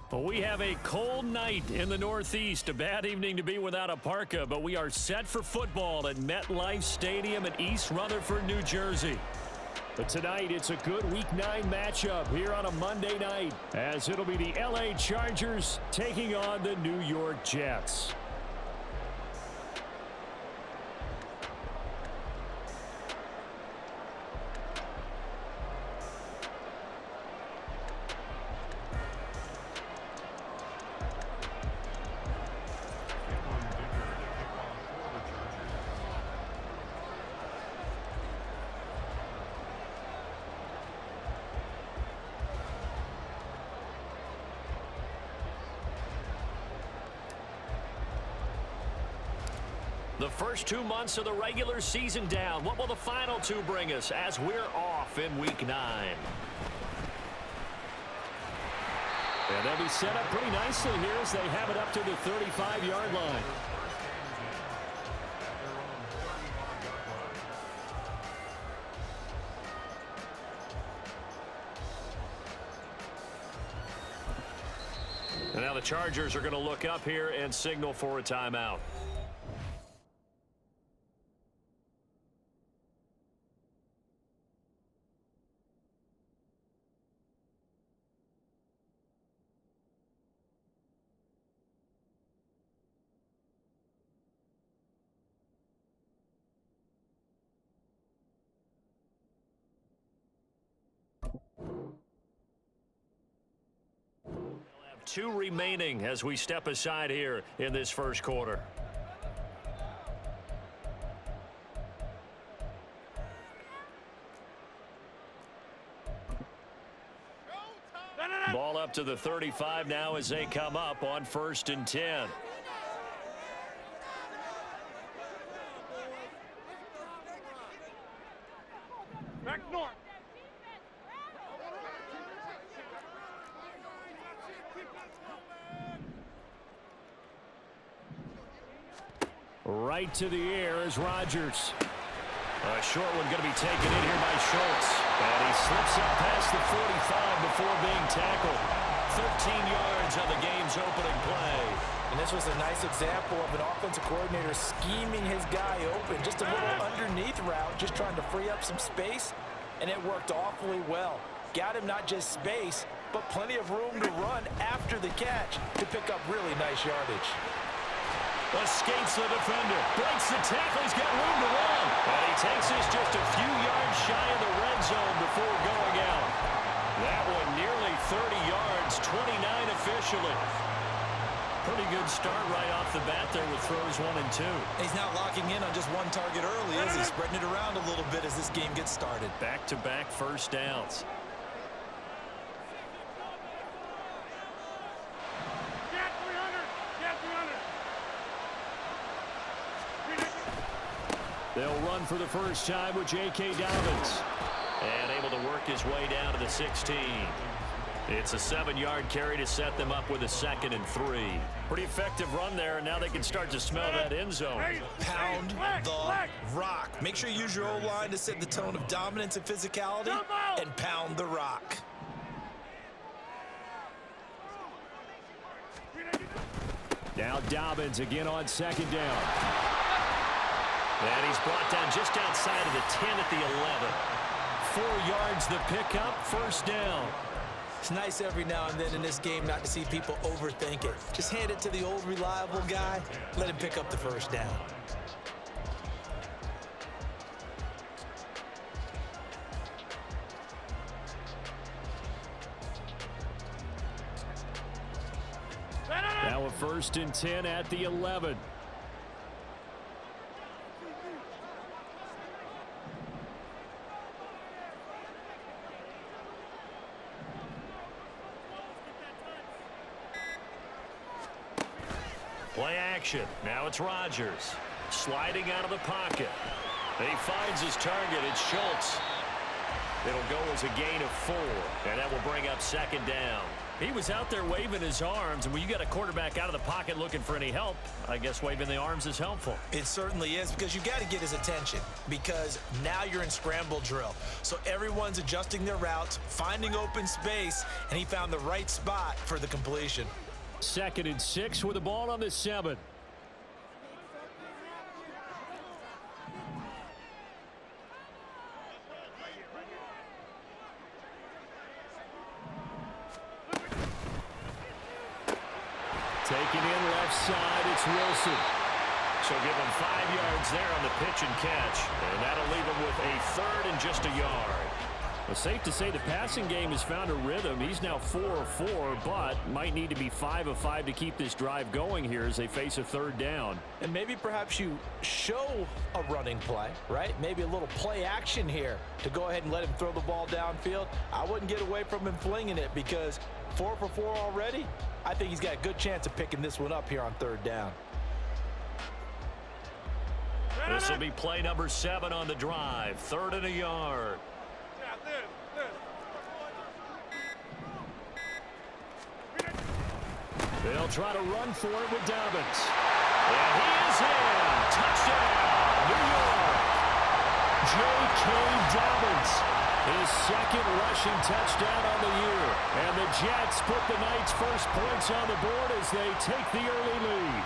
Well, we have a cold night in the Northeast. A bad evening to be without a parka, but we are set for football at MetLife Stadium in East Rutherford, New Jersey. But tonight, it's a good Week 9 matchup here on a Monday night, as it'll be the LA Chargers taking on the New York Jets. The first 2 months of the regular season down. What will the final 2 bring us as we're off in Week 9? And they'll be set up pretty nicely here as they have it up to the 35-yard line. And now the Chargers are going to look up here and signal for a timeout. They'll have 2 remaining as we step aside here in this first quarter. Ball up to the 35 now as they come up on 1st and 10. Back north. Right to the air is Rodgers. A short one going to be taken in here by Schultz. And he slips up past the 45 before being tackled. 13 yards on the game's opening play. And this was a nice example of an offensive coordinator scheming his guy open. Just a little underneath route, just trying to free up some space. And it worked awfully well. Got him not just space, but plenty of room to run after the catch to pick up really nice yardage. Escapes the defender. Breaks the tackle. He's got room to run. And he takes this just a few yards shy of the red zone before going out. That one nearly 30 yards, 29 officially. Pretty good start right off the bat there with throws 1 and 2. He's not locking in on just one target early, is he? Spreading it around a little bit as this game gets started. Back-to-back first downs. Get 300. Get 300. They'll run for the first time with J.K. Dobbins. And able to work his way down to the 16. It's a 7-yard carry to set them up with a 2nd and 3. Pretty effective run there, and now they can start to smell that end zone. Pound the rock. Make sure you use your O-line to set the tone of dominance and physicality, and pound the rock. Now Dobbins again on 2nd down. And he's brought down just outside of the 10 at the 11. 4 yards the pickup, 1st down. It's nice every now and then in this game not to see people overthink it. Just hand it to the old reliable guy. Let him pick up the 1st down. Now a 1st and 10 at the 11. Play action. Now it's Rodgers. Sliding out of the pocket. He finds his target. It's Schultz. It'll go as a gain of 4. And that will bring up 2nd down. He was out there waving his arms, and when you got a quarterback out of the pocket looking for any help, I guess waving the arms is helpful. It certainly is, because you got to get his attention, because now you're in scramble drill. So everyone's adjusting their routes, finding open space, and he found the right spot for the completion. 2nd and 6 with the ball on the 7. Taking in left side, it's Wilson. So give him 5 yards there on the pitch and catch. And that'll leave him with a 3rd and just a yard. Well, safe to say the passing game has found a rhythm. He's now 4 of 4, but might need to be 5 of 5 to keep this drive going here as they face a 3rd down. And maybe perhaps you show a running play, right? Maybe a little play action here to go ahead and let him throw the ball downfield. I wouldn't get away from him flinging it, because 4 for 4 already. I think he's got a good chance of picking this one up here on 3rd down. This will be play number 7 on the drive. 3rd and a yard. They'll try to run for it with Dobbins. And he is in. Touchdown, New York. J.K. Dobbins, his 2nd rushing touchdown on the year. And the Jets put the night's first points on the board as they take the early lead.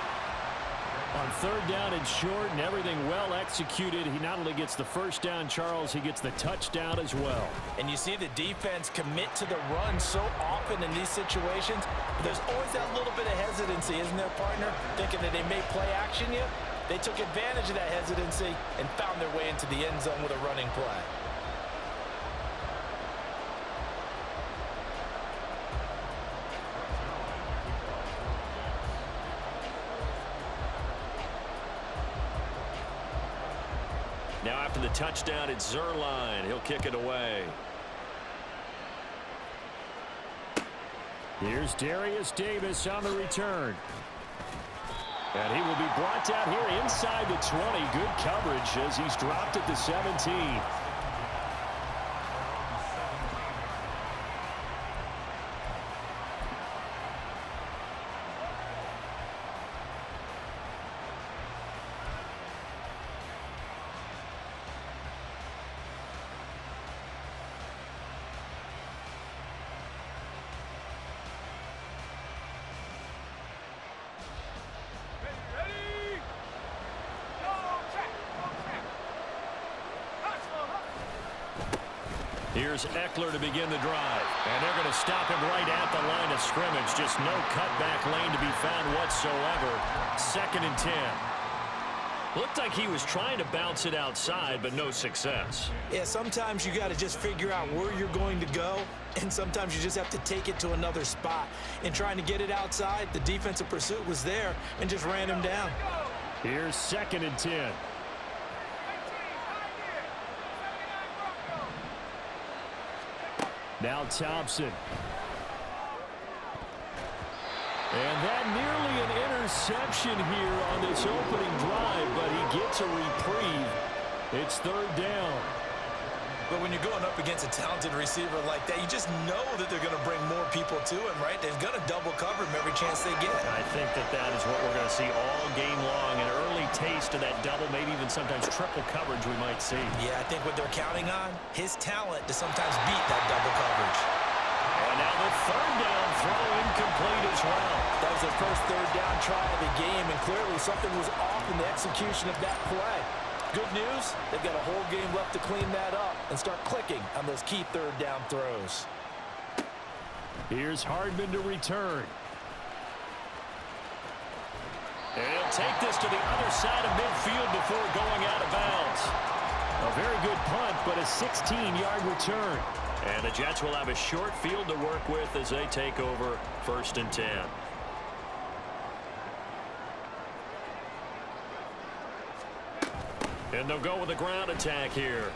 On 3rd down and short and everything well executed, he not only gets the first down, Charles, he gets the touchdown as well. And you see the defense commit to the run so often in these situations. There's always that little bit of hesitancy, isn't there, partner? Thinking that they may play action you. They took advantage of that hesitancy and found their way into the end zone with a running play. Now after the touchdown, it's Zerline. He'll kick it away. Here's Darius Davis on the return. And he will be brought down here inside the 20. Good coverage as he's dropped at the 17. Here's Eckler to begin the drive. And they're going to stop him right at the line of scrimmage. Just no cutback lane to be found whatsoever. 2nd and 10. Looked like he was trying to bounce it outside, but no success. Yeah, sometimes you got to just figure out where you're going to go, and sometimes you just have to take it to another spot. In trying to get it outside, the defensive pursuit was there and just ran him down. Here's 2nd and 10. Now Thompson. And that nearly an interception here on this opening drive, but he gets a reprieve. It's 3rd down. But when you're going up against a talented receiver like that, you just know that they're going to bring more people to him, right? They're going to double cover him every chance they get. I think that is what we're going to see all game long. An early taste of that double, maybe even sometimes triple coverage we might see. Yeah, I think what they're counting on, his talent to sometimes beat that double coverage. And now the 3rd down throw incomplete as well. That was their first 3rd down try of the game, and clearly something was off in the execution of that play. Good news, they've got a whole game left to clean that up and start clicking on those key 3rd down throws. Here's Hardman to return. And he'll take this to the other side of midfield before going out of bounds. A very good punt, but a 16-yard return. And the Jets will have a short field to work with as they take over 1st and 10. And they'll go with a ground attack here.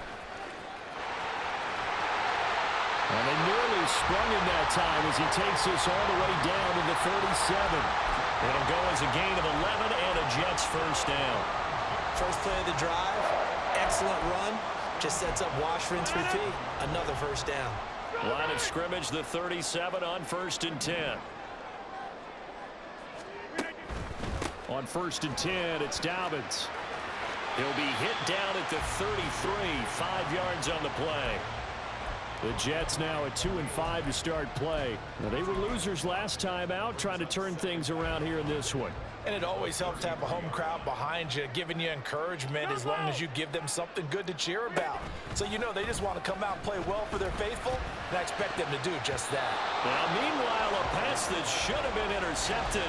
And they nearly sprung him that time as he takes this all the way down to the 37. It'll go as a gain of 11 and a Jets first down. First play of the drive, excellent run. Just sets up wash, rinse, repeat. Another first down. Line of scrimmage, the 37 on 1st and 10. On 1st and 10, it's Dobbins. He'll be hit down at the 33, 5 yards on the play. The Jets now at 2-5 to start play. Now, they were losers last time out, trying to turn things around here in this one. And it always helps to have a home crowd behind you, giving you encouragement as long as you give them something good to cheer about. So you know they just want to come out and play well for their faithful, and I expect them to do just that. Now, meanwhile, a pass that should have been intercepted,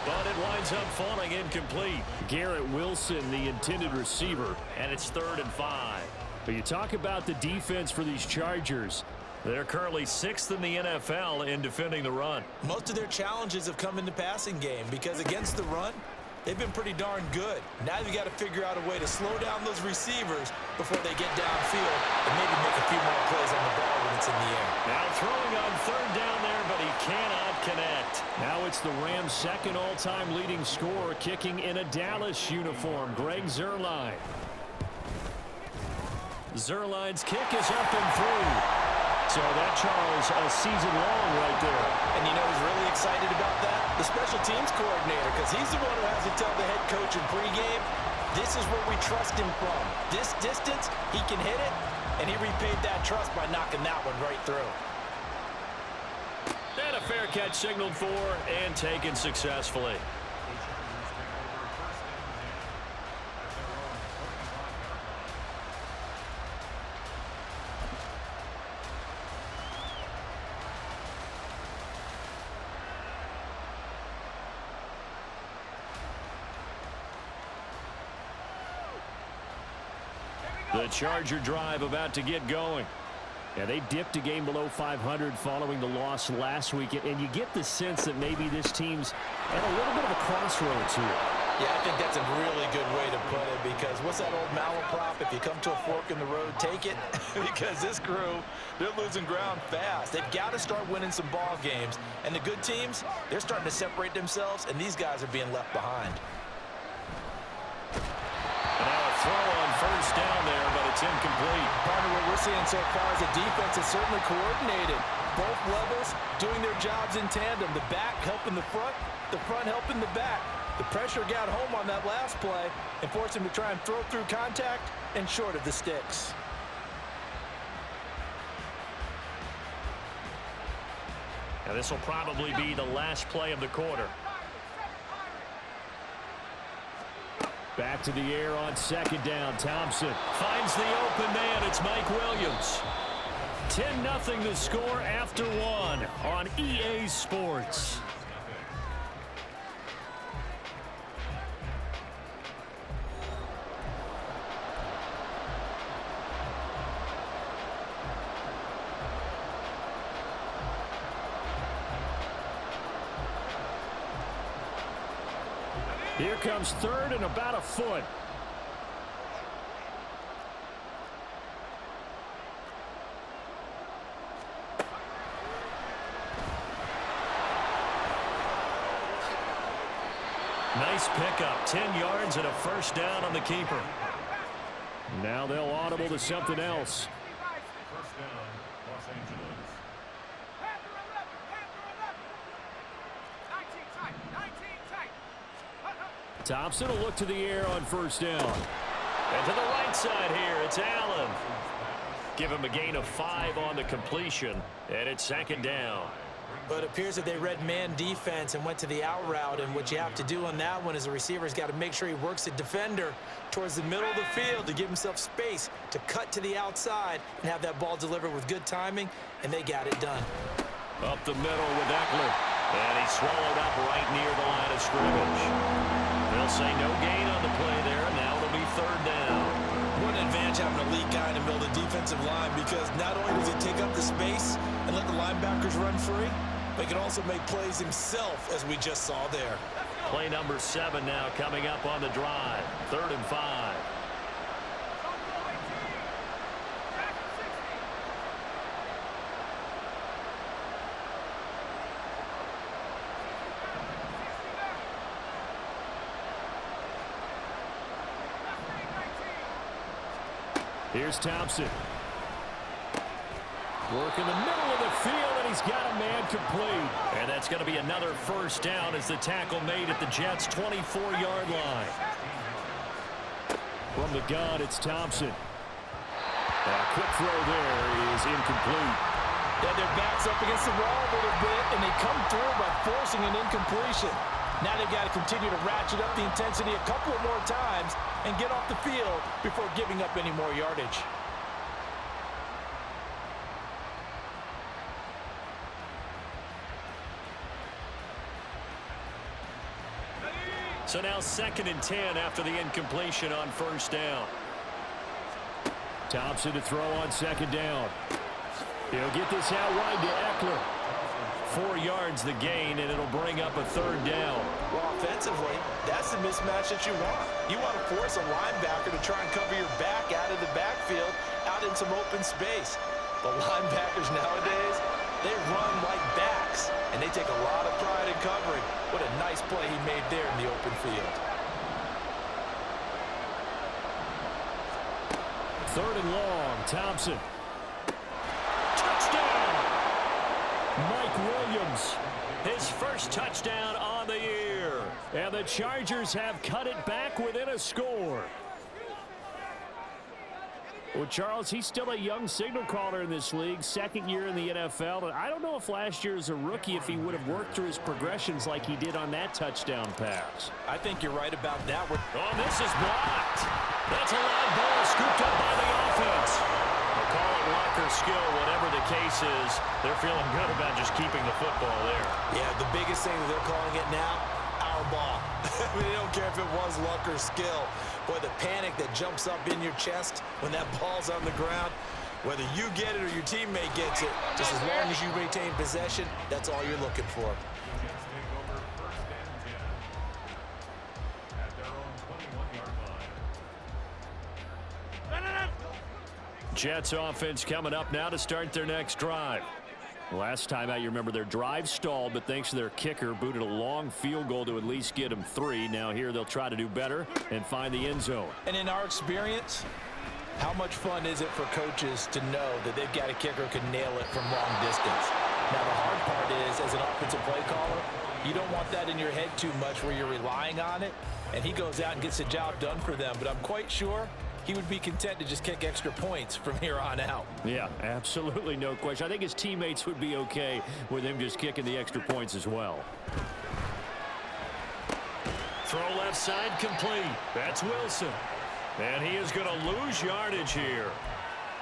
but it winds up falling incomplete. Garrett Wilson, the intended receiver, and it's 3rd and 5. But you talk about the defense for these Chargers. They're currently 6th in the NFL in defending the run. Most of their challenges have come in the passing game because against the run, they've been pretty darn good. Now you got to figure out a way to slow down those receivers before they get downfield and maybe make a few more plays on the ball when it's in the air. Now throwing on 3rd down there, but he cannot connect. Now it's the Rams' 2nd all-time leading scorer kicking in a Dallas uniform, Greg Zuerlein. Zuerlein's kick is up and through. So that, Charles, a season long right there. And you know who's really excited about that? The special teams coordinator, because he's the one who has to tell the head coach in pregame, this is where we trust him from. This distance, he can hit it, and he repaid that trust by knocking that one right through. And a fair catch signaled for and taken successfully. The Charger drive about to get going. Yeah, they dipped a game below 500 following the loss last week, and you get the sense that maybe this team's at a little bit of a crossroads here. Yeah, I think that's a really good way to put it, because what's that old malaprop? If you come to a fork in the road, take it. Because this crew, they're losing ground fast. They've got to start winning some ball games. And the good teams, they're starting to separate themselves, and these guys are being left behind. Throw on 1st down there, but it's incomplete. Partner, what we're seeing so far is the defense is certainly coordinated. Both levels doing their jobs in tandem. The back helping the front helping the back. The pressure got home on that last play and forced him to try and throw through contact and short of the sticks. Now this will probably be the last play of the quarter. Back to the air on 2nd down. Thompson finds the open man. It's Mike Williams. 10-0 the score after 1 on EA Sports. Here comes 3rd and about a foot. Nice pickup. 10 yards and a 1st down on the keeper. Now they'll audible to something else. Thompson will look to the air on 1st down. And to the right side here, it's Allen. Give him a gain of 5 on the completion, and it's 2nd down. But it appears that they read man defense and went to the out route, and what you have to do on that one is the receiver's got to make sure he works the defender towards the middle of the field to give himself space to cut to the outside and have that ball delivered with good timing, and they got it done. Up the middle with Eckler, and he's swallowed up right near the line of scrimmage. They'll say no gain on the play there, and now it'll be 3rd down. What an advantage having an elite guy in the middle of the defensive line, because not only does he take up the space and let the linebackers run free, but he can also make plays himself, as we just saw there. Play number 7 now coming up on the drive. 3rd and 5. Here's Thompson. Work in the middle of the field, and he's got a man complete. And that's going to be another first down as the tackle made at the Jets' 24-yard line. From the gun, it's Thompson. A quick throw there is incomplete. Yeah, their back's up against the wall a little bit, and they come through by forcing an incompletion. Now they've got to continue to ratchet up the intensity a couple of more times and get off the field before giving up any more yardage. So now 2nd and 10 after the incompletion on first down. Thompson to throw on 2nd down. He'll get this out wide to Eckler. 4 yards the gain, and it'll bring up a 3rd down. Well, offensively, that's the mismatch that you want. You want to force a linebacker to try and cover your back out of the backfield, out in some open space. The linebackers nowadays, they run like backs, and they take a lot of pride in covering. What a nice play he made there in the open field. 3rd and long, Thompson. Touchdown! Mike Williams, his first touchdown on the year. And the Chargers have cut it back within a score. Well, Charles, he's still a young signal caller in this league, 2nd year in the NFL. And I don't know if last year as a rookie if he would have worked through his progressions like he did on that touchdown pass. I think you're right about that. Oh, this is blocked. That's a loud ball scooped up by the offense. They'll call it luck or skill, whatever the case is. They're feeling good about just keeping the football there. Yeah, the biggest thing that they're calling it now, our ball. I mean, they don't care if it was luck or skill. Boy, the panic that jumps up in your chest when that ball's on the ground, whether you get it or your teammate gets it, just as long as you retain possession, that's all you're looking for. Jets offense coming up now to start their next drive. Last time out, you remember their drive stalled, but thanks to their kicker, booted a long field goal to at least get them 3. Now here they'll try to do better and find the end zone. And in our experience, how much fun is it for coaches to know that they've got a kicker who can nail it from long distance? Now the hard part is, as an offensive play caller, you don't want that in your head too much where you're relying on it, and he goes out and gets the job done for them. But I'm quite sure he would be content to just kick extra points from here on out. Yeah, absolutely no question. I think his teammates would be okay with him just kicking the extra points as well. Throw left side complete. That's Wilson. And he is going to lose yardage here.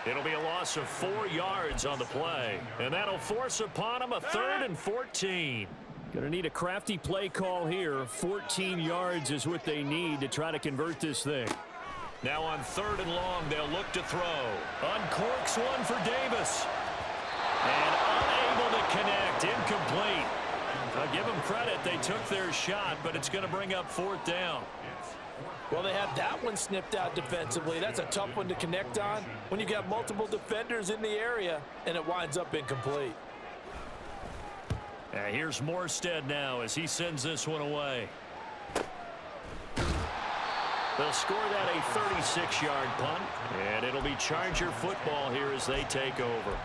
It'll be a loss of 4 yards on the play. And that'll force upon him a 3rd and 14. Going to need a crafty play call here. 14 yards is what they need to try to convert this thing. Now on 3rd and long, they'll look to throw. Uncorks one for Davis. And unable to connect. Incomplete. I'll give them credit. They took their shot, but it's going to bring up 4th down. Well, they had that one snipped out defensively. That's a tough one to connect on when you got multiple defenders in the area, and it winds up incomplete. And here's Morstead now as he sends this one away. They'll score that a 36-yard punt, and it'll be Charger football here as they take over.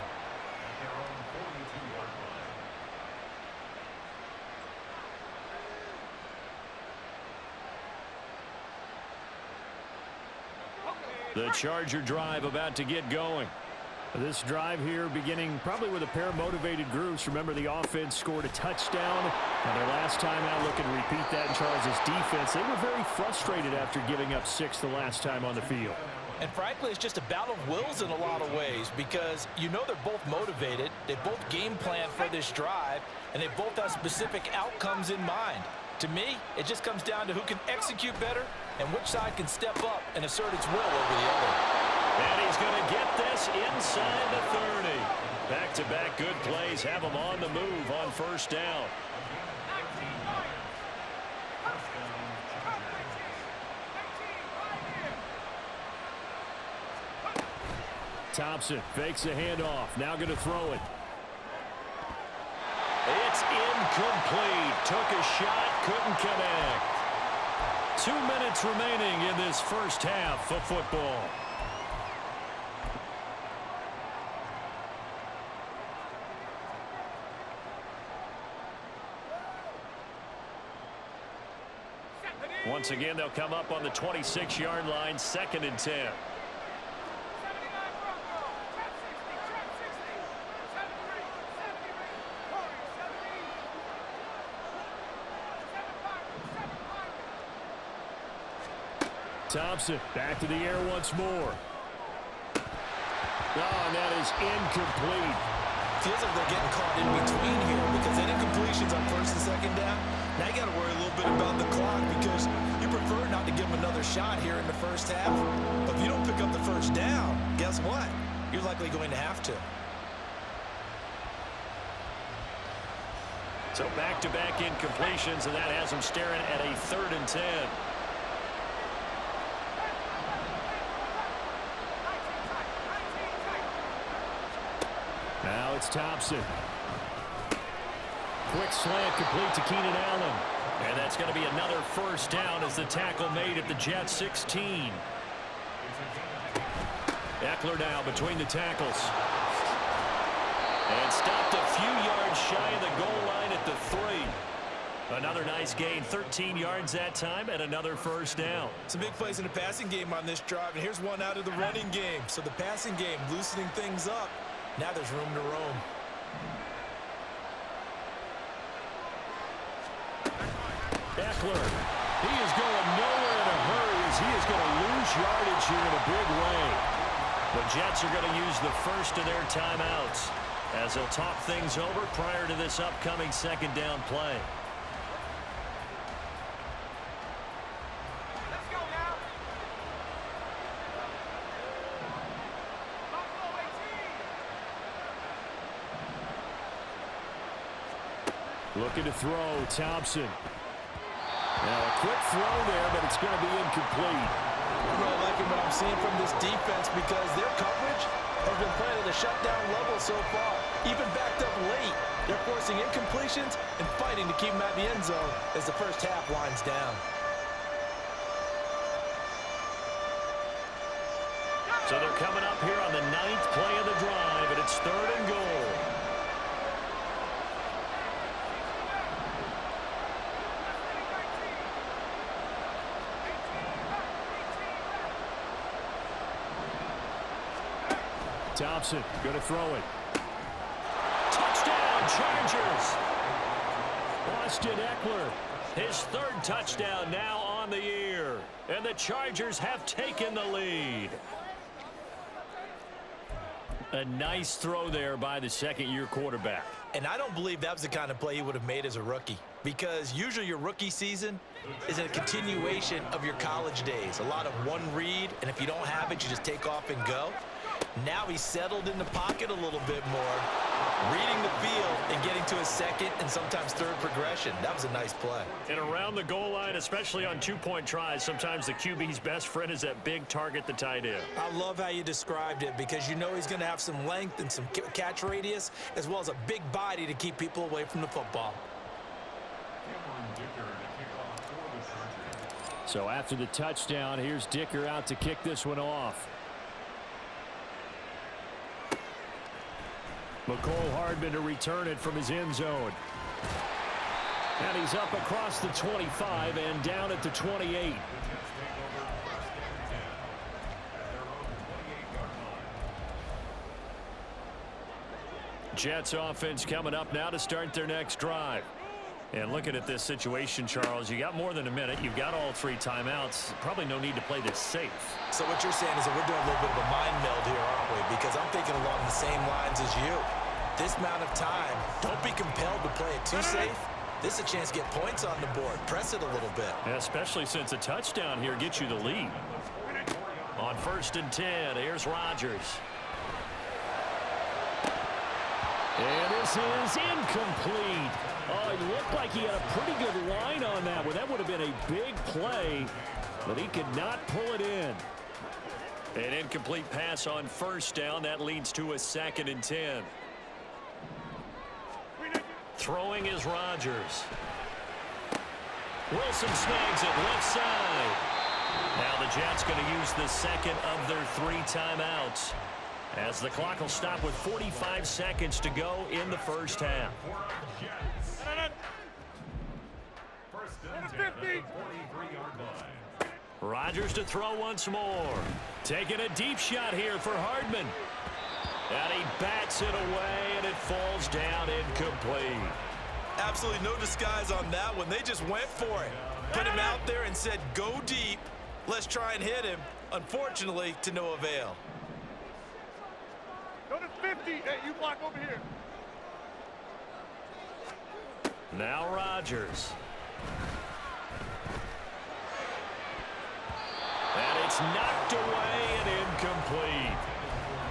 The Charger drive about to get going. This drive here beginning probably with a pair of motivated groups. Remember, the offense scored a touchdown, and their last time out looking to repeat that in Charles' defense. They were very frustrated after giving up 6 the last time on the field. And frankly, it's just a battle of wills in a lot of ways because you know they're both motivated, they both game plan for this drive, and they both have specific outcomes in mind. To me, it just comes down to who can execute better and which side can step up and assert its will over the other. And he's going to get this inside the 30. Back-to-back good plays have him on the move on first down. Thompson fakes a handoff. Now going to throw it. It's incomplete. Took a shot, couldn't connect. 2 minutes remaining in this first half of football. Once again, they'll come up on the 26-yard line, 2nd and 10. Thompson back to the air once more. Oh, and that is incomplete. Feels like they're getting caught in between here because any completions on 1st and 2nd down, now you got to worry a little bit about the clock because you prefer not to give them another shot here in the 1st half. But if you don't pick up the 1st down, guess what? You're likely going to have to. So back-to-back incompletions, and that has them staring at a 3rd and 10. Now it's Thompson. Quick slant complete to Keenan Allen. And that's going to be another 1st down as the tackle made at the Jets 16. Eckler now between the tackles. And stopped a few yards shy of the goal line at the 3. Another nice gain, 13 yards that time, and another 1st down. Some big plays in the passing game on this drive, and here's one out of the running game. So the passing game loosening things up. Now there's room to roam. Eckler, he is going nowhere in a hurry as he is going to lose yardage here in a big way. The Jets are going to use the first of their timeouts as they'll talk things over prior to this upcoming 2nd down play. Looking to throw, Thompson. Now a quick throw there, but it's going to be incomplete. I'm really liking what I'm seeing from this defense because their coverage has been playing at a shutdown level so far. Even backed up late, they're forcing incompletions and fighting to keep them out of the end zone as the 1st half winds down. So they're coming up here on the 9th play of the drive, and it's 3rd and goal. Thompson going to throw it. Touchdown, Chargers! Austin Eckler, his 3rd touchdown now on the year. And the Chargers have taken the lead. A nice throw there by the 2nd-year quarterback. And I don't believe that was the kind of play he would have made as a rookie because usually your rookie season is a continuation of your college days. A lot of one read, and if you don't have it, you just take off and go. Now he's settled in the pocket a little bit more, reading the field and getting to his 2nd and sometimes 3rd progression. That was a nice play. And around the goal line, especially on 2-point tries, sometimes the QB's best friend is that big target, the tight end. I love how you described it because you know he's going to have some length and some catch radius as well as a big body to keep people away from the football. So after the touchdown, here's Dicker out to kick this one off. McCole Hardman to return it from his end zone. And he's up across the 25 and down at the 28. Jets offense coming up now to start their next drive. And looking at this situation, Charles, you got more than a minute. You've got all 3 timeouts. Probably no need to play this safe. So what you're saying is that we're doing a little bit of a mind meld here, aren't we? Because I'm thinking along the same lines as you. This amount of time, don't be compelled to play it too safe. This is a chance to get points on the board. Press it a little bit. Yeah, especially since a touchdown here gets you the lead. On 1st and 10, here's Rodgers. And this is incomplete. Oh, it looked like he had a pretty good line on that one. That would have been a big play, but he could not pull it in. An incomplete pass on 1st down. That leads to a 2nd and 10. Throwing is Rodgers. Wilson snags it left side. Now the Jets going to use the 2nd of their 3 timeouts, as the clock will stop with 45 seconds to go in the 1st half. On the 50. Rodgers to throw once more. Taking a deep shot here for Hardman. And he bats it away, and it falls down incomplete. Absolutely no disguise on that one. They just went for it. Put him out there and said, go deep. Let's try and hit him. Unfortunately, to no avail. Go to 50. Hey, you block over here. Now Rodgers. And it's knocked away and incomplete.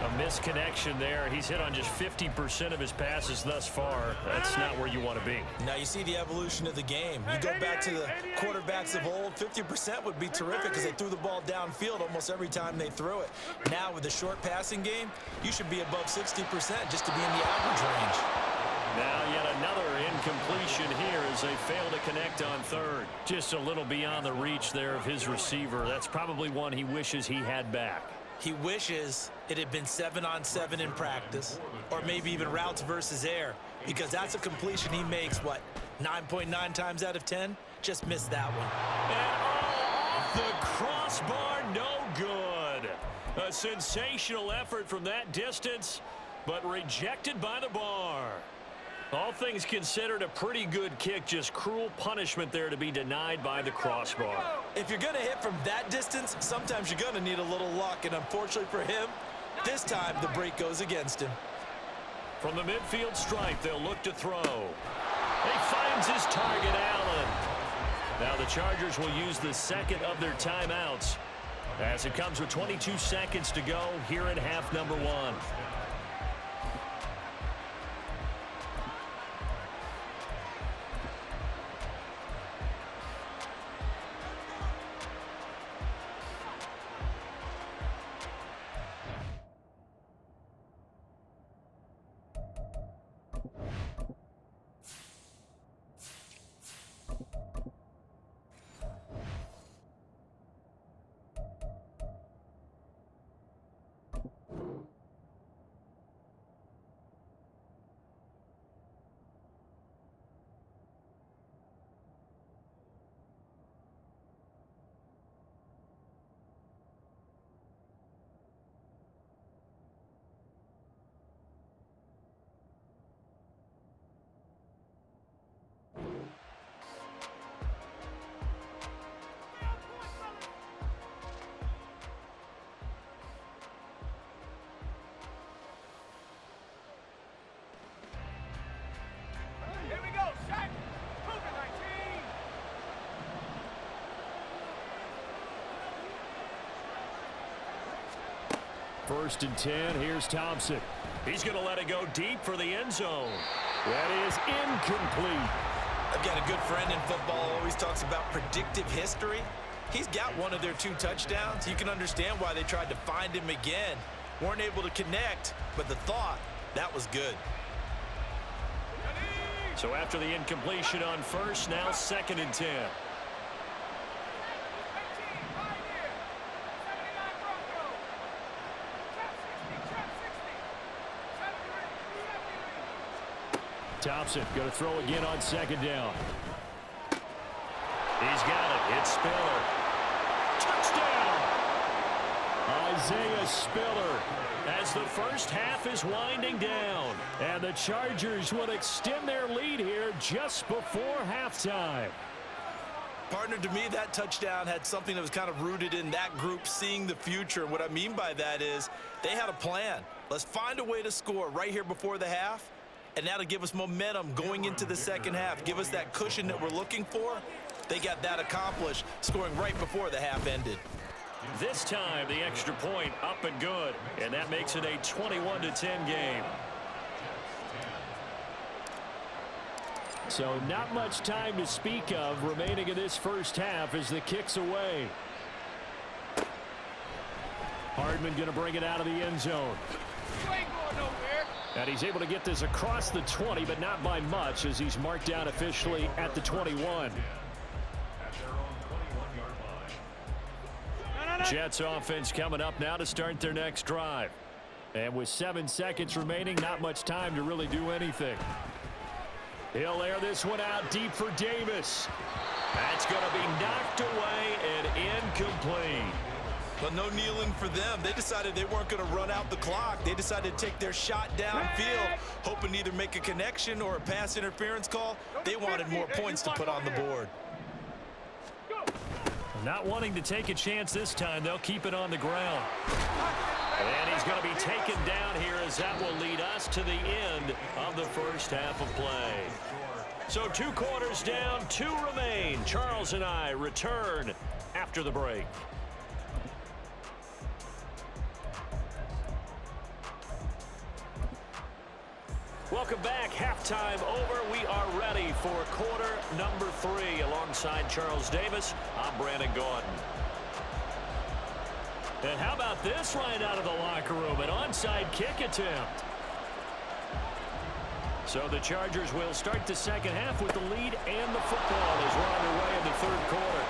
A misconnection there. He's hit on just 50% of his passes thus far. That's not where you want to be. Now you see the evolution of the game. You go back to the quarterbacks of old, 50% would be terrific because they threw the ball downfield almost every time they threw it. Now with the short passing game, you should be above 60% just to be in the average range. Now yet another incompletion here as they fail to connect on third. Just a little beyond the reach there of his receiver. That's probably one he wishes he had back. He wishes it had been 7-on-7 in practice, or maybe even routes versus air, because that's a completion he makes, what, 9.9 times out of 10? Just missed that one. And off the crossbar, no good. A sensational effort from that distance, but rejected by the bar. All things considered, a pretty good kick, just cruel punishment there to be denied by the crossbar. If you're going to hit from that distance, sometimes you're going to need a little luck, and unfortunately for him, this time the break goes against him. From the midfield stripe, they'll look to throw. He finds his target, Allen. Now the Chargers will use the second of their timeouts as it comes with 22 seconds to go here in half number one. Here we go. Shot. Cougar 19. 1st and 10. Here's Thompson. He's going to let it go deep for the end zone. That is incomplete. I've got a good friend in football who always talks about predictive history. He's got one of their 2 touchdowns. You can understand why they tried to find him again. Weren't able to connect, but the thought, that was good. So after the incompletion on first, now 2nd and 10. Thompson going to throw again on 2nd down. He's got it. It's Spiller. Touchdown! Isaiah Spiller as the first half is winding down. And the Chargers will extend their lead here just before halftime. Partner, to me, that touchdown had something that was kind of rooted in that group seeing the future. What I mean by that is they had a plan. Let's find a way to score right here before the half, and that'll give us momentum going into the second half. Give us that cushion that we're looking for. They got that accomplished, scoring right before the half ended. This time, the extra point up and good, and that makes it a 21-10 game. So not much time to speak of remaining in this first half as the kick's away. Hardman going to bring it out of the end zone. You ain't going nowhere. And he's able to get this across the 20, but not by much as he's marked down officially at the 21. Jets offense coming up now to start their next drive. And with 7 seconds remaining, not much time to really do anything. He'll air this one out deep for Davis. That's going to be knocked away and incomplete. But no kneeling for them. They decided they weren't going to run out the clock. They decided to take their shot downfield, hoping to either make a connection or a pass interference call. They wanted more points to put on the board. Not wanting to take a chance this time, they'll keep it on the ground. And he's going to be taken down here as that will lead us to the end of the first half of play. So 2 quarters down, 2 remain. Charles and I return after the break. Welcome back. Halftime over. We are ready for quarter number 3. Alongside Charles Davis, I'm Brandon Gaudin. And how about this right out of the locker room? An onside kick attempt. So the Chargers will start the second half with the lead and the football as we're underway in the third quarter.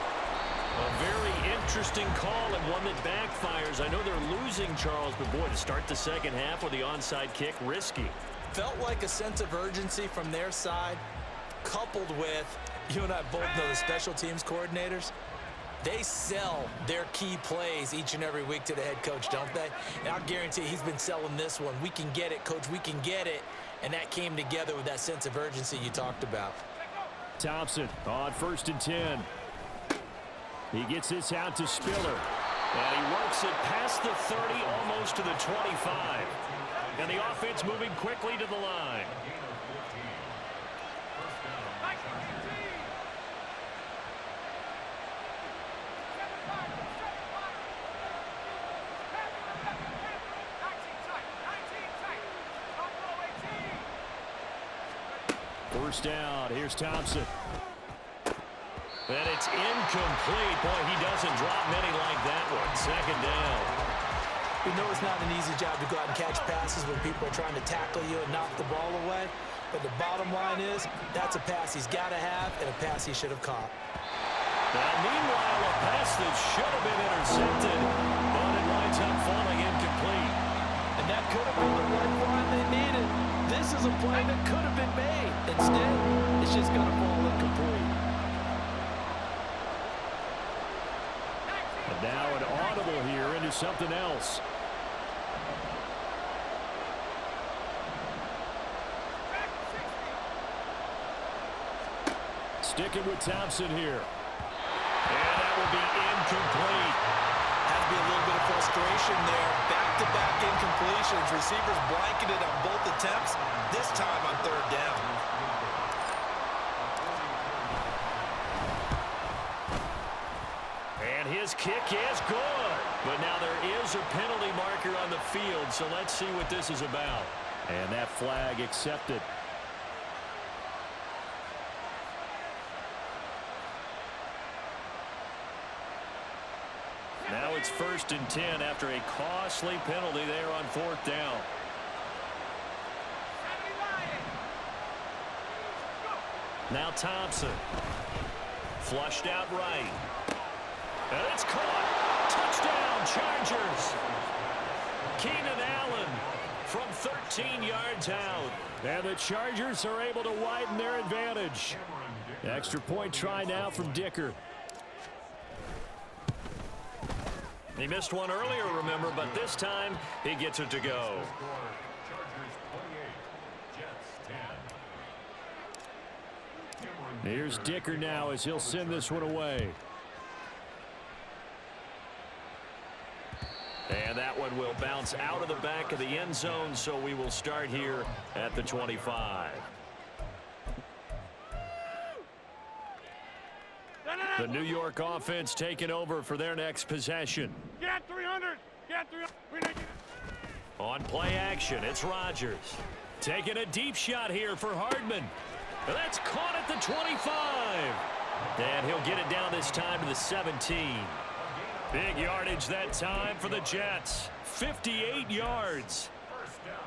A very interesting call and one that backfires. I know they're losing, Charles, but boy, to start the second half with the onside kick, risky. Felt like a sense of urgency from their side, coupled with, you and I both know the special teams coordinators. They sell their key plays each and every week to the head coach, don't they? And I'll guarantee he's been selling this one. We can get it, coach, we can get it. And that came together with that sense of urgency you talked about. Thompson on 1st and 10. He gets this out to Spiller. And he works it past the 30, almost to the 25. And the offense moving quickly to the line. First down. Here's Thompson. And it's incomplete. Boy, he doesn't drop many like that one. Second down. We know it's not an easy job to go out and catch passes when people are trying to tackle you and knock the ball away. But the bottom line is, that's a pass he's got to have and a pass he should have caught. Now, meanwhile, a pass that should have been intercepted, but it winds up falling incomplete. And that could have been the lifeline they needed. This is a play that could have been made. Instead, it's just going to fall incomplete. And now an audible here into something else. Sticking with Thompson here. And that will be incomplete. Had to be a little bit of frustration there. Back-to-back incompletions. Receivers blanketed on both attempts, this time on 3rd down. And his kick is good. But now there is a penalty marker on the field, so let's see what this is about. And that flag accepted. Now it's 1st and 10 after a costly penalty there on 4th down. Now Thompson. Flushed out right. And it's caught. Touchdown, Chargers. Keenan Allen from 13 yards out. And the Chargers are able to widen their advantage. Extra point try now from Dicker. He missed one earlier, remember, but this time he gets it to go. Here's Dicker now as he'll send this one away. And that one will bounce out of the back of the end zone, so we will start here at the 25. The New York offense taking over for their next possession. Get 300. Get 300. On play action, it's Rodgers. Taking a deep shot here for Hardman. That's caught at the 25. And he'll get it down this time to the 17. Big yardage that time for the Jets. 58 yards. First down.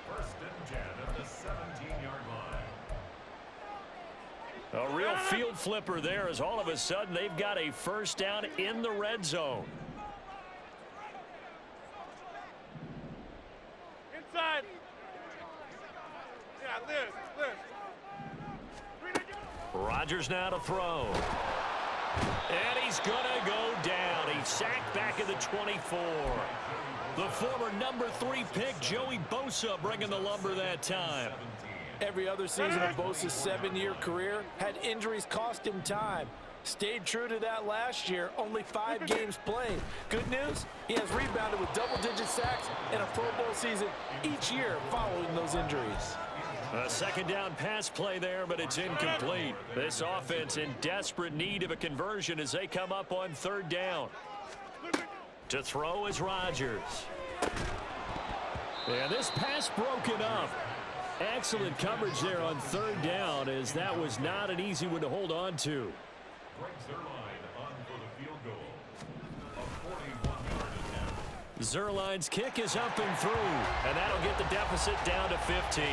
1st and 10 at the 17-yard line. A real field flipper there as all of a sudden they've got a first down in the red zone. Inside. Yeah, Liz. Rodgers now to throw. And he's going to go down. He's sacked back at the 24. The former number 3 pick, Joey Bosa, bringing the lumber that time. Every other season of Bosa's 7-year career had injuries cost him time. Stayed true to that last year, only 5 games played. Good news, he has rebounded with double-digit sacks in a Pro Bowl season each year following those injuries. A second down pass play there, but it's incomplete. This offense in desperate need of a conversion as they come up on 3rd down. To throw is Rodgers. And this pass broken up. Excellent coverage there on 3rd down, as that was not an easy one to hold on to. Breaks their line on for the field goal. A 41-yard attempt. Zerline's kick is up and through, and that'll get the deficit down to 15.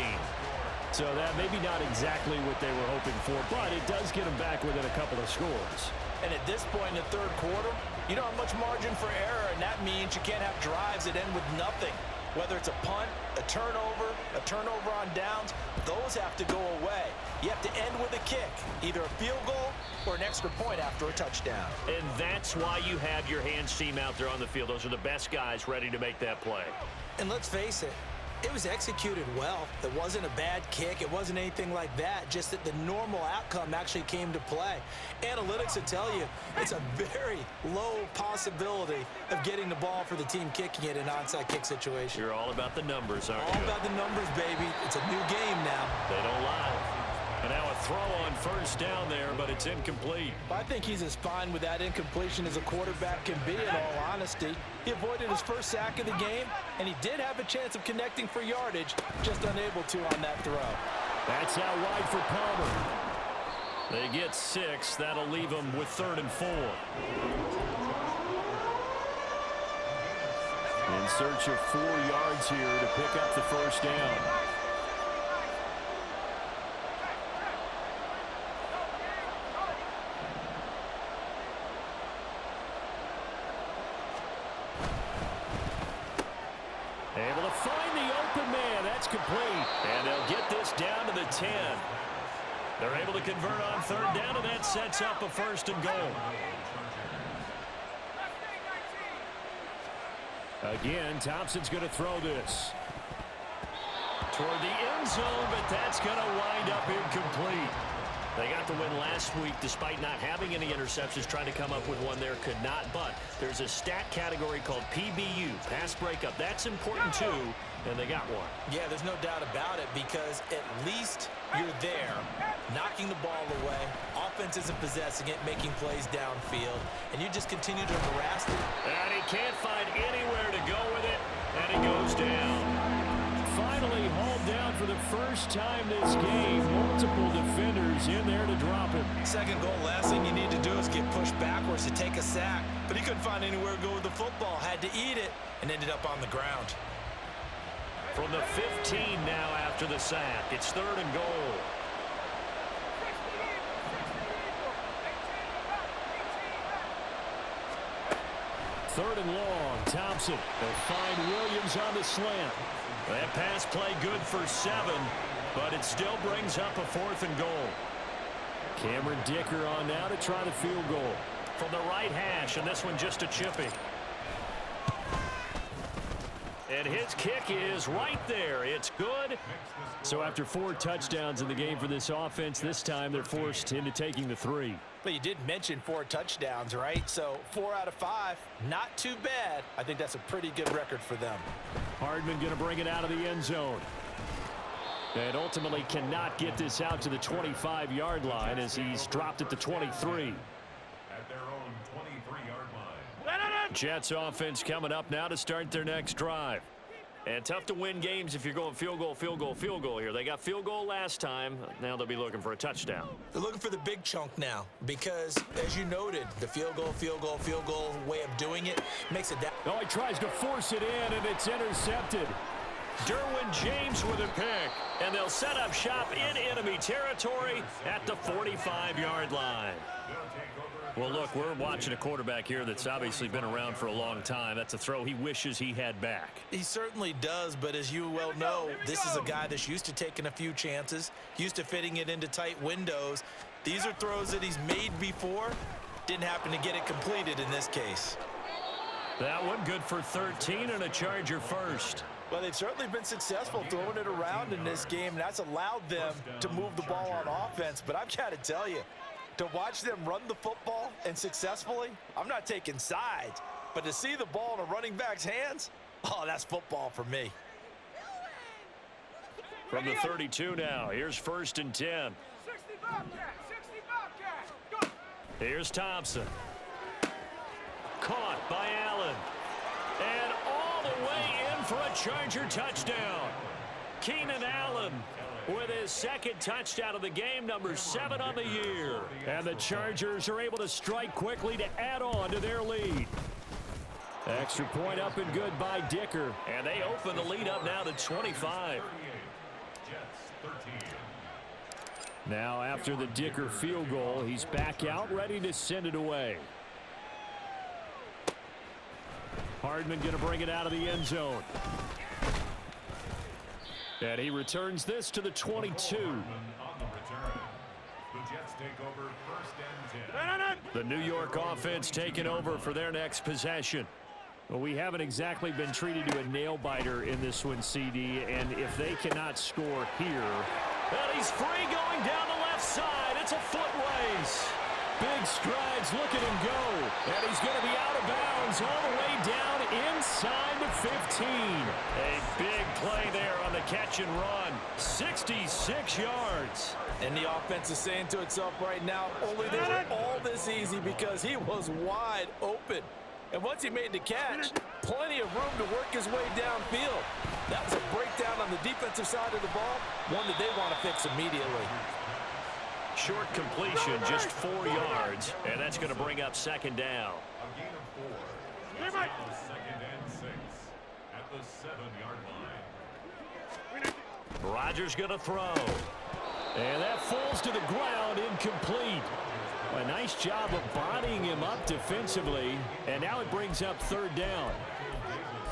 So that maybe not exactly what they were hoping for, but it does get them back within a couple of scores. And at this point in the 3rd quarter, you don't have much margin for error, and that means you can't have drives that end with nothing. Whether it's a punt, a turnover on downs, those have to go away. You have to end with a kick, either a field goal or an extra point after a touchdown. And that's why you have your hands team out there on the field. Those are the best guys ready to make that play. And let's face it, it was executed well. It wasn't a bad kick. It wasn't anything like that. Just that the normal outcome actually came to play. Analytics will tell you it's a very low possibility of getting the ball for the team kicking it in an onside kick situation. You're all about the numbers, aren't you? All about the numbers, baby. It's a new game now. They don't lie. And now a throw on 1st down there, but it's incomplete. I think he's as fine with that incompletion as a quarterback can be, in all honesty. He avoided his first sack of the game, and he did have a chance of connecting for yardage, just unable to on that throw. That's out wide for Palmer. They get 6. That'll leave them with 3rd and 4. In search of 4 yards here to pick up the 1st down. Able to find the open man. That's complete. And they'll get this down to the 10. They're able to convert on 3rd down, and that sets up a 1st and goal. Again, Thompson's going to throw this toward the end zone, but that's going to wind up incomplete. They got the win last week despite not having any interceptions, trying to come up with one there, could not. But there's a stat category called PBU, pass breakup. That's important too, and they got one. Yeah, there's no doubt about it, because at least you're there, knocking the ball away. Offense isn't possessing it, making plays downfield, and you just continue to harass them. And he can't find anywhere to go with it, and he goes down. Finally hauled down for the first time this game. Multiple defenders in there to drop him. Second goal, last thing you need to do is get pushed backwards to take a sack. But he couldn't find anywhere to go with the football. Had to eat it and ended up on the ground. From the 15 now after the sack. It's 3rd and goal. Third and long. Thompson will find Williams on the slant. That pass play good for 7, but it still brings up a 4th and goal. Cameron Dicker on now to try the field goal. From the right hash, and this one just a chippy. And his kick is right there. It's good. So after 4 touchdowns in the game for this offense, this time they're forced into taking the 3. But you did mention 4 touchdowns, right? So 4 out of 5, not too bad. I think that's a pretty good record for them. Hardman going to bring it out of the end zone. And ultimately cannot get this out to the 25-yard line as he's dropped at the 23. At their own 23-yard line. Jets offense coming up now to start their next drive. And tough to win games if you're going field goal, field goal, field goal here. They got field goal last time. Now they'll be looking for a touchdown. They're looking for the big chunk now because, as you noted, the field goal way of doing it makes it that. Oh, he tries to force it in, and it's intercepted. Derwin James with a pick. And they'll set up shop in enemy territory at the 45-yard line. Well, look, we're watching a quarterback here that's obviously been around for a long time. That's a throw he wishes he had back. He certainly does, but as you well know, this is a guy that's used to taking a few chances, used to fitting it into tight windows. These are throws that he's made before. Didn't happen to get it completed in this case. That one good for 13 and a Charger first. Well, they've certainly been successful throwing it around in this game. That's allowed them to move the ball on offense. But I've got to tell you, to watch them run the football and successfully, I'm not taking sides. But to see the ball in a running back's hands, oh, that's football for me. From the 32 now, here's 1st and 10. 60 Bobcat, 60 Bobcat. Go. Here's Thompson. Caught by Allen. And all the way in for a Charger touchdown. Keenan Allen with his 2nd touchdown of the game, number 7 on the year. And the Chargers are able to strike quickly to add on to their lead. Extra point up and good by Dicker. And they open the lead up now to 25. Now after the Dicker field goal, he's back out ready to send it away. Hardman going to bring it out of the end zone. And he returns this to the 22. The New York offense taking over for their next possession. Well, we haven't exactly been treated to a nail-biter in this one, CD, and if they cannot score here. And he's free going down the left side. It's a foot race. Big strides, look at him go. And he's going to be out of bounds all the way down inside the 15. A big play there on the catch and run. 66 yards. And the offense is saying to itself right now, only they were all this easy because he was wide open. And once he made the catch, plenty of room to work his way downfield. That was a breakdown on the defensive side of the ball, one that they want to fix immediately. Short completion, just 4 yards, and that's going to bring up 2nd down. A gain of 4. It's 2nd and 6 at the 7-yard line. Rodgers going to throw. And that falls to the ground, incomplete. A nice job of bodying him up defensively, and now it brings up 3rd down.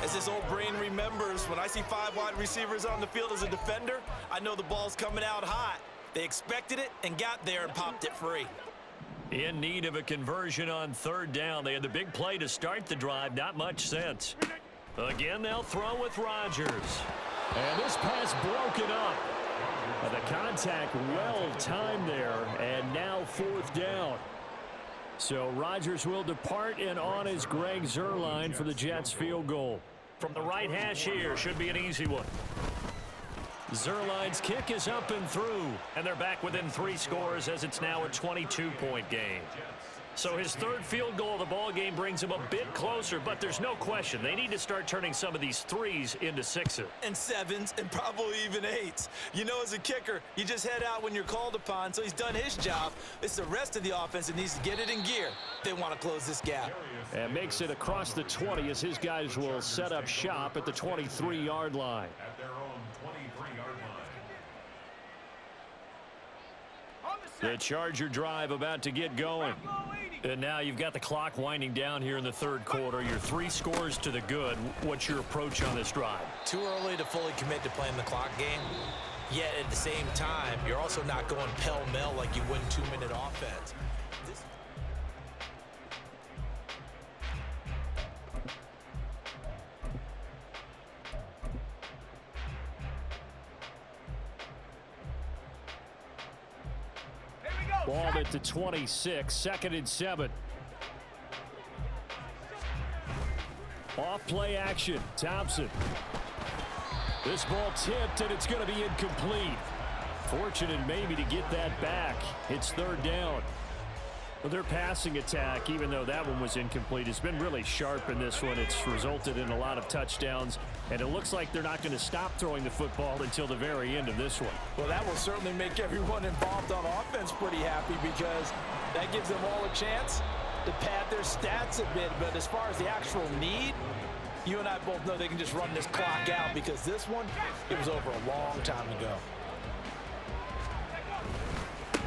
As his old brain remembers, when I see 5 wide receivers on the field as a defender, I know the ball's coming out hot. They expected it and got there and popped it free. In need of a conversion on 3rd down. They had the big play to start the drive. Not much sense. Again, they'll throw with Rodgers. And this pass broken up. The contact well timed there, and now 4th down. So Rodgers will depart, and on is Greg Zuerlein for the Jets field goal. From the right hash here, should be an easy one. Zuerlein's kick is up and through, and they're back within 3 scores as it's now a 22-point game. So his 3rd field goal of the ball game brings him a bit closer, but there's no question they need to start turning some of these 3s into 6s. And 7s and probably even 8s. You know, as a kicker, you just head out when you're called upon, so he's done his job. It's the rest of the offense that needs to get it in gear. They want to close this gap. And makes it across the 20 as his guys will set up shop at the 23-yard line. At their own 23-yard line. The Charger drive about to get going. And now you've got the clock winding down here in the 3rd quarter. Your 3 scores to the good. What's your approach on this drive? Too early to fully commit to playing the clock game. Yet at the same time, you're also not going pell-mell like you would in 2-minute offense. Ball at the 26, 2nd and 7. Off play action, Thompson. This ball tipped, and it's going to be incomplete. Fortunate maybe to get that back. It's 3rd down. Well, their passing attack, even though that one was incomplete, has been really sharp in this one. It's resulted in a lot of touchdowns, and it looks like they're not going to stop throwing the football until the very end of this one. Well, that will certainly make everyone involved on offense pretty happy because that gives them all a chance to pad their stats a bit. But as far as the actual need, you and I both know they can just run this clock out because this one, it was over a long time ago.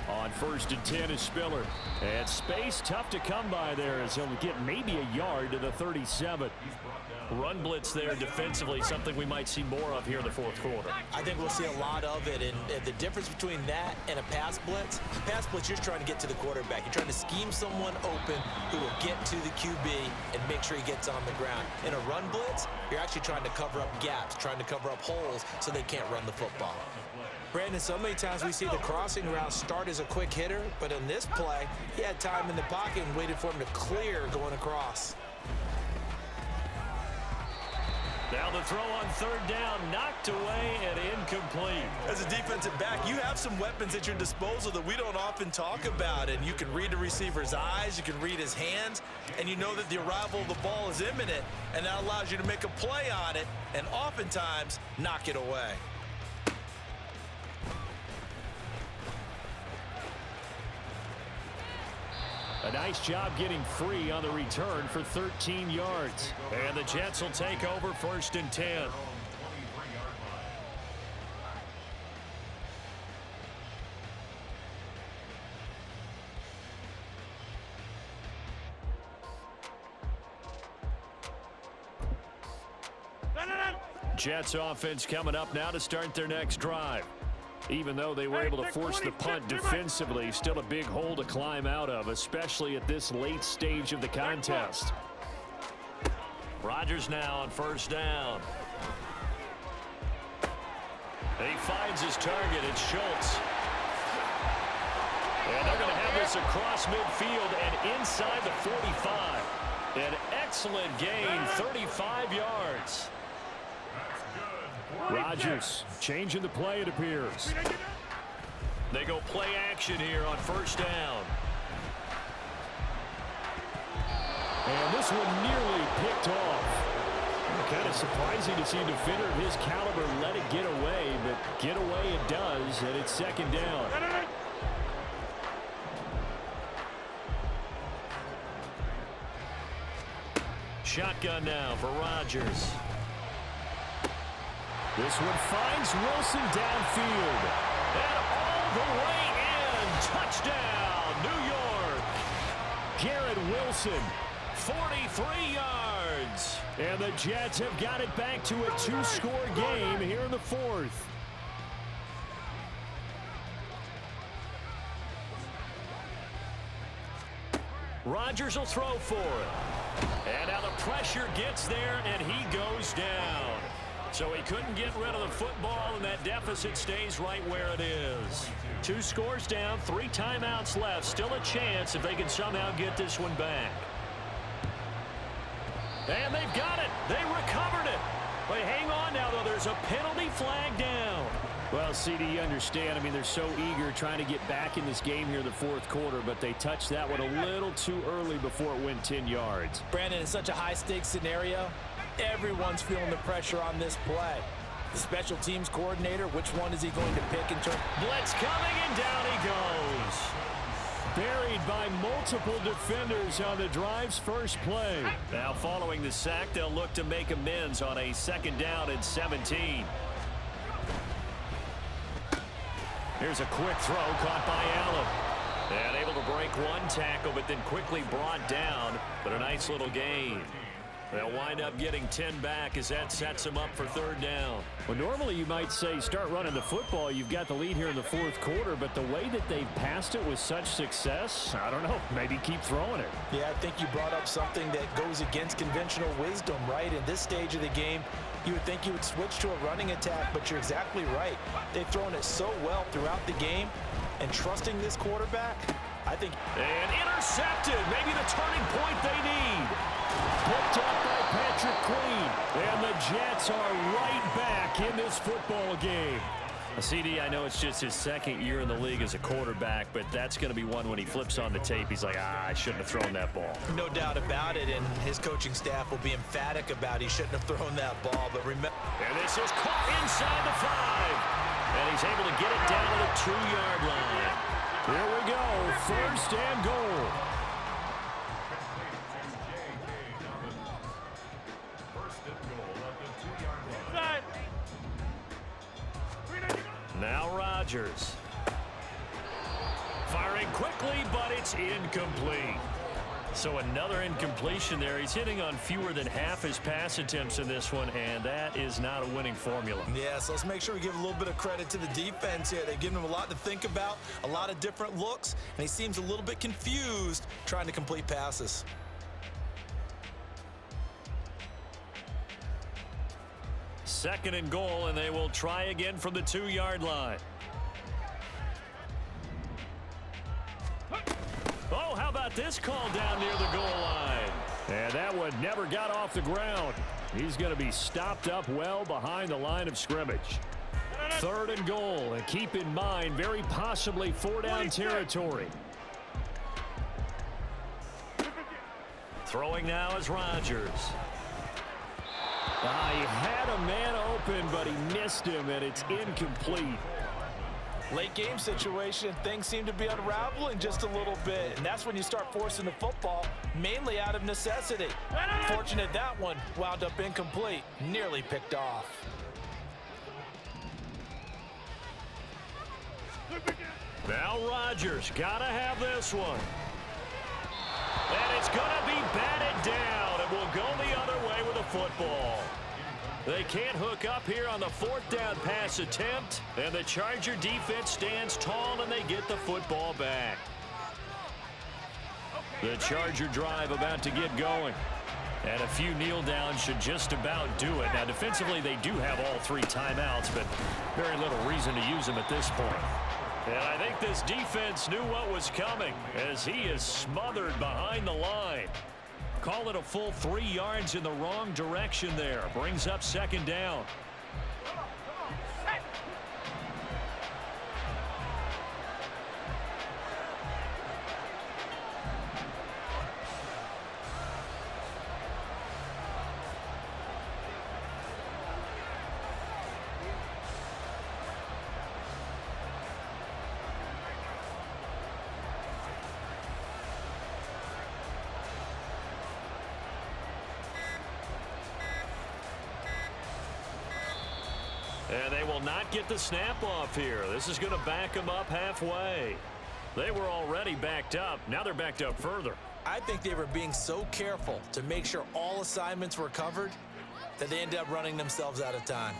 On 1st and 10 is Spiller. And space tough to come by there as he'll get maybe a yard to the 37. He's brought down Run blitz there defensively, something we might see more of here in the fourth quarter. I think we'll see a lot of it, and the difference between that and a pass blitz, you're just trying to get to the quarterback. You're trying to scheme someone open who will get to the QB and make sure he gets on the ground. In a run blitz, you're actually trying to cover up gaps, trying to cover up holes so they can't run the football. Brandon, so many times we see the crossing route start as a quick hitter, but in this play, he had time in the pocket and waited for him to clear going across. Now the throw on third down, knocked away and incomplete. As a defensive back, you have some weapons at your disposal that we don't often talk about, and you can read the receiver's eyes, you can read his hands, and you know that the arrival of the ball is imminent, and that allows you to make a play on it and oftentimes knock it away. A nice job getting free on the return for 13 yards. And the Jets will take over 1st and 10. Jets offense coming up now to start their next drive. Even though they were able to force the punt defensively, still a big hole to climb out of, especially at this late stage of the contest. Rodgers now on 1st down. He finds his target. It's Schultz. And they're going to have this across midfield and inside the 45. An excellent gain, 35 yards. Rodgers changing the play, it appears. They go play action here on 1st down. And this one nearly picked off. Kind of surprising to see a defender of his caliber let it get away, but get away it does, and it's 2nd down. Shotgun now for Rodgers. This one finds Wilson downfield. And all the way in. Touchdown, New York. Garrett Wilson, 43 yards. And the Jets have got it back to a 2-score game here in the 4th. Rodgers will throw for it. And now the pressure gets there, and he goes down. So he couldn't get rid of the football, and that deficit stays right where it is. 2 scores down, 3 timeouts left. Still a chance if they can somehow get this one back. And they've got it. They recovered it. But hang on now, though. There's a penalty flag down. Well, CD, you understand. I mean, they're so eager trying to get back in this game here in the 4th quarter, but they touched that one a little too early before it went 10 yards. Brandon, it's such a high-stakes scenario. Everyone's feeling the pressure on this play. The special teams coordinator, which one is he going to pick in turn? Blitz coming, and down he goes. Buried by multiple defenders on the drive's first play. Now following the sack, they'll look to make amends on a 2nd down and 17. Here's a quick throw caught by Allen. And able to break one tackle, but then quickly brought down. But a nice little gain. They'll wind up getting 10 back as that sets them up for 3rd down. Well, normally you might say start running the football. You've got the lead here in the 4th quarter, but the way that they've passed it with such success, I don't know, maybe keep throwing it. Yeah, I think you brought up something that goes against conventional wisdom, right? In this stage of the game, you would think you would switch to a running attack, but you're exactly right. They've thrown it so well throughout the game, and trusting this quarterback, I think. And intercepted, maybe the turning point they need. Picked up by Patrick Queen. And the Jets are right back in this football game. CD, I know it's just his 2nd year in the league as a quarterback, but that's going to be one when he flips on the tape. He's like, I shouldn't have thrown that ball. No doubt about it, and his coaching staff will be emphatic about he shouldn't have thrown that ball. But remember, and this is caught inside the 5. And he's able to get it down to the 2-yard line. Here we go, 1st and goal. Now Rodgers. Firing quickly, but it's incomplete. So another incompletion there. He's hitting on fewer than half his pass attempts in this one, and that is not a winning formula. Yeah, so let's make sure we give a little bit of credit to the defense here. They've given him a lot to think about, a lot of different looks, and he seems a little bit confused trying to complete passes. Second and goal, and they will try again from the 2-yard line. Oh, how about this call down near the goal line? And that one never got off the ground. He's going to be stopped up well behind the line of scrimmage. Third and goal, and keep in mind, very possibly 4-down territory. Throwing now is Rodgers. He had a man open, but he missed him, and it's incomplete. Late game situation, things seem to be unraveling just a little bit, and that's when you start forcing the football, mainly out of necessity. Fortunate that one wound up incomplete, nearly picked off. Now Rodgers, gotta have this one. And it's gonna be batted down, and will go the other way with the football. They can't hook up here on the 4th down pass attempt, and the Charger defense stands tall, and they get the football back. The Charger drive about to get going, and a few kneel downs should just about do it. Now, defensively, they do have all 3 timeouts, but very little reason to use them at this point. And I think this defense knew what was coming, as he is smothered behind the line. Call it a full 3 yards in the wrong direction there. Brings up second down. And they will not get the snap off here. This is going to back them up halfway. They were already backed up. Now they're backed up further. I think they were being so careful to make sure all assignments were covered that they ended up running themselves out of time.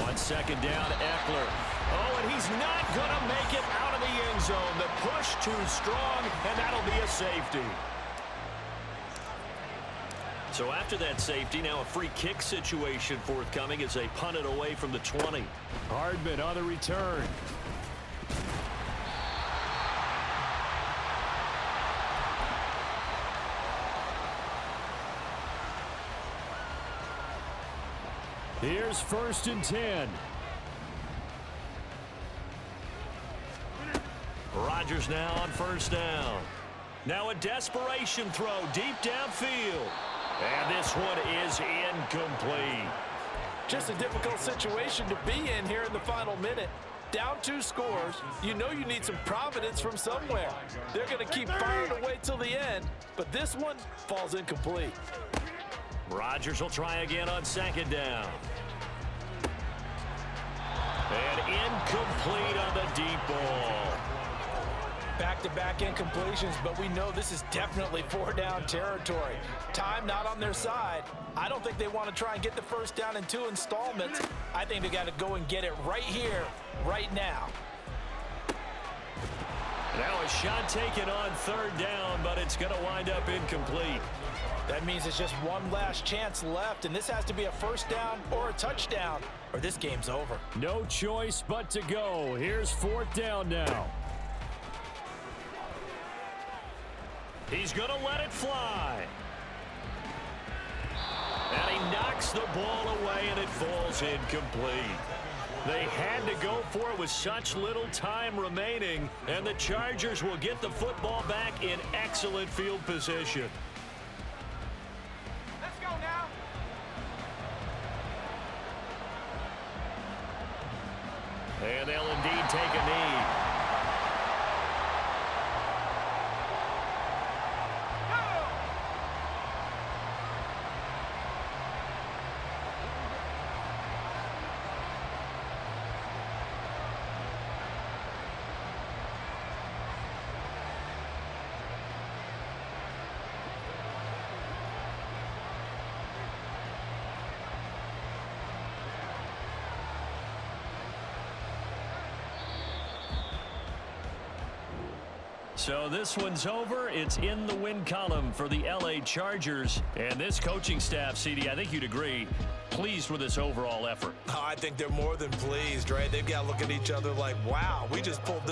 On second down, Eckler. Oh, and he's not going to make it out of the end zone. The push too strong, and that'll be a safety. So after that safety, now a free kick situation forthcoming as they punt it away from the 20. Hardman on the return. Here's 1st and 10. Rodgers now on 1st down. Now a desperation throw deep downfield. And this one is incomplete. Just a difficult situation to be in here in the final minute. Down 2 scores, you know you need some providence from somewhere. They're going to keep firing away till the end, but this one falls incomplete. Rodgers will try again on 2nd down. And incomplete on the deep ball. Back-to-back incompletions, but we know this is definitely 4-down territory. Time not on their side. I don't think they want to try and get the 1st down in 2 installments. I think they got to go and get it right here, right now. Now a shot taken on 3rd down, but it's going to wind up incomplete. That means it's just one last chance left, and this has to be a 1st down or a touchdown, or this game's over. No choice but to go. Here's 4th down now. He's going to let it fly. And he knocks the ball away, and it falls incomplete. They had to go for it with such little time remaining, and the Chargers will get the football back in excellent field position. Let's go now. And they'll indeed take a knee. So this one's over. It's in the win column for the L.A. Chargers. And this coaching staff, CD, I think you'd agree, pleased with this overall effort. I think they're more than pleased, right? They've got to look at each other like, wow, we just pulled